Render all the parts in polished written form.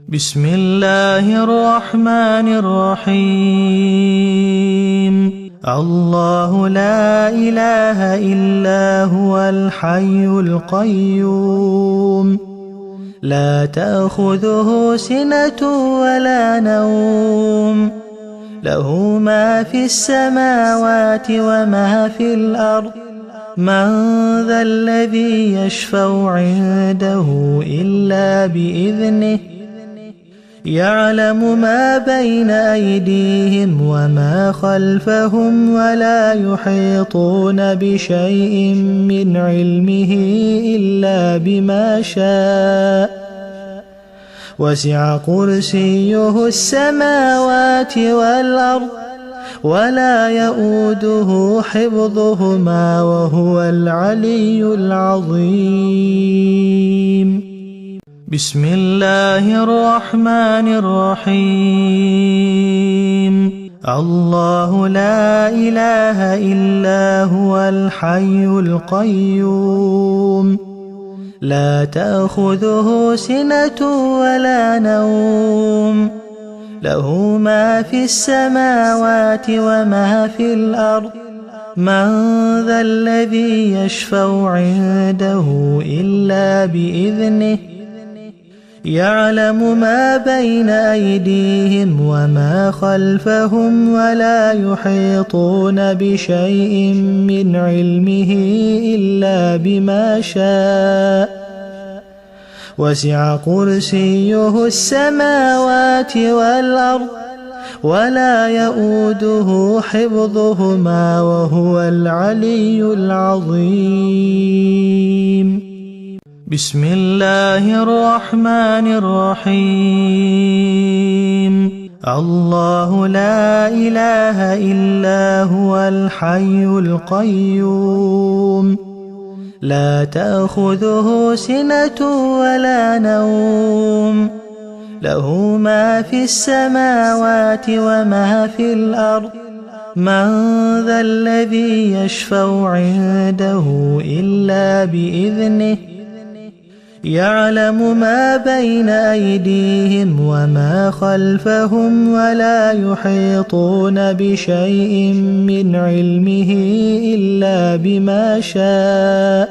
بسم الله الرحمن الرحيم. الله لا إله إلا هو الحي القيوم، لا تأخذه سنة ولا نوم، له ما في السماوات وما في الأرض. من ذا الذي يشفع عنده إلا بإذنه، يعلم ما بين أيديهم وما خلفهم، ولا يحيطون بشيء من علمه إلا بما شاء. وسع كرسيه السماوات والأرض، ولا يؤوده حفظهما، وهو العلي العظيم. بسم الله الرحمن الرحيم. الله لا إله إلا هو الحي القيوم، لا تأخذه سنة ولا نوم، له ما في السماوات وما في الأرض. من ذا الذي يشفع عنده إلا بإذنه، يعلم ما بين أيديهم وما خلفهم، ولا يحيطون بشيء من علمه إلا بما شاء. وسع كرسيه السماوات والأرض، ولا يؤوده حفظهما، وهو العلي العظيم. بسم الله الرحمن الرحيم. الله لا إله إلا هو الحي القيوم، لا تأخذه سنة ولا نوم، له ما في السماوات وما في الأرض. من ذا الذي يشفع عنده إلا بإذنه، يعلم ما بين أيديهم وما خلفهم، ولا يحيطون بشيء من علمه إلا بما شاء.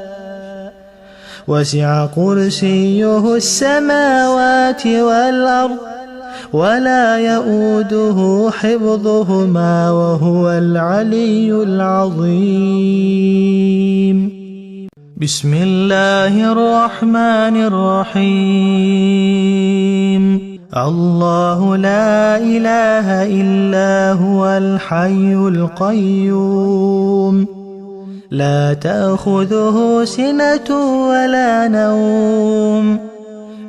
وسع كرسيه السماوات والأرض، ولا يؤوده حفظهما، وهو العلي العظيم. بسم الله الرحمن الرحيم. الله لا إله إلا هو الحي القيوم، لا تأخذه سنة ولا نوم،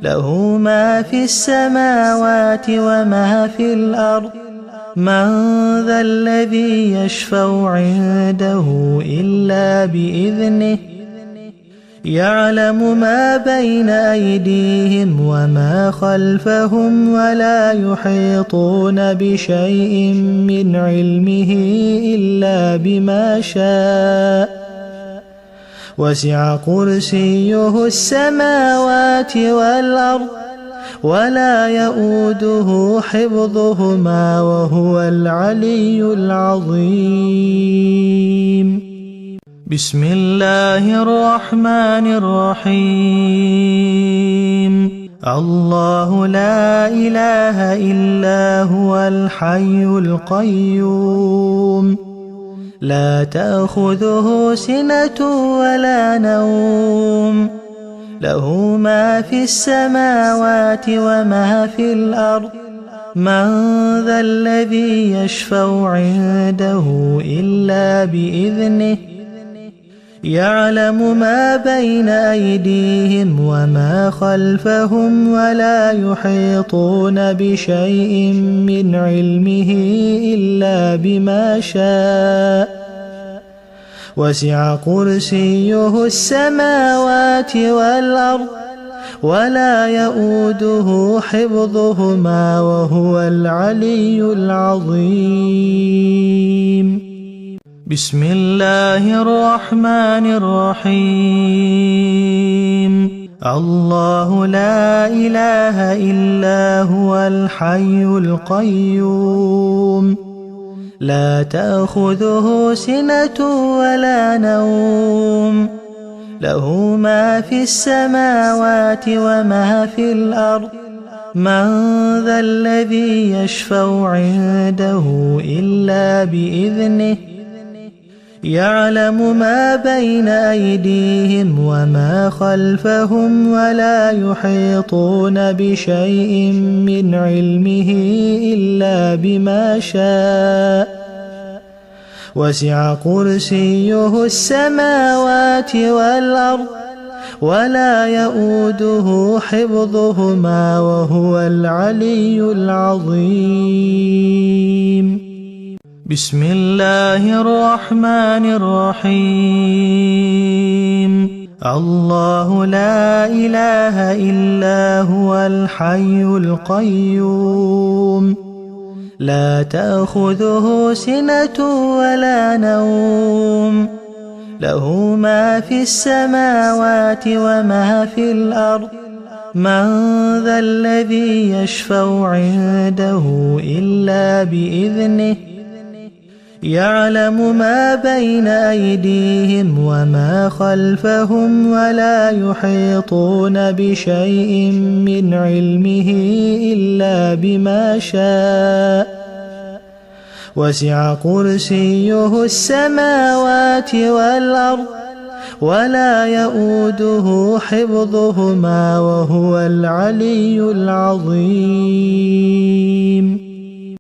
له ما في السماوات وما في الأرض. من ذا الذي يشفع عنده إلا بإذنه، يعلم ما بين أيديهم وما خلفهم، ولا يحيطون بشيء من علمه إلا بما شاء. وسع كرسيه السماوات والأرض، ولا يؤوده حفظهما، وهو العلي العظيم. بسم الله الرحمن الرحيم. الله لا إله إلا هو الحي القيوم، لا تأخذه سنة ولا نوم، له ما في السماوات وما في الأرض. من ذا الذي يشفع عنده إلا بإذنه، يعلم ما بين أيديهم وما خلفهم، ولا يحيطون بشيء من علمه إلا بما شاء. وسع كرسيه السماوات والأرض، ولا يؤوده حفظهما، وهو العلي العظيم. بسم الله الرحمن الرحيم. الله لا إله إلا هو الحي القيوم لا تأخذه سنة ولا نوم له ما في السماوات وما في الأرض من ذا الذي يشفع عنده إلا بإذنه يعلم ما بين أيديهم وما خلفهم ولا يحيطون بشيء من علمه إلا بما شاء وسع كرسيه السماوات والأرض ولا يؤوده حفظهما وهو العلي العظيم. بسم الله الرحمن الرحيم. الله لا إله إلا هو الحي القيوم لا تأخذه سنة ولا نوم له ما في السماوات وما في الأرض من ذا الذي يشفع عنده إلا بإذنه يعلم ما بين أيديهم وما خلفهم ولا يحيطون بشيء من علمه إلا بما شاء وسع كرسيه السماوات والأرض ولا يؤوده حفظهما وهو العلي العظيم.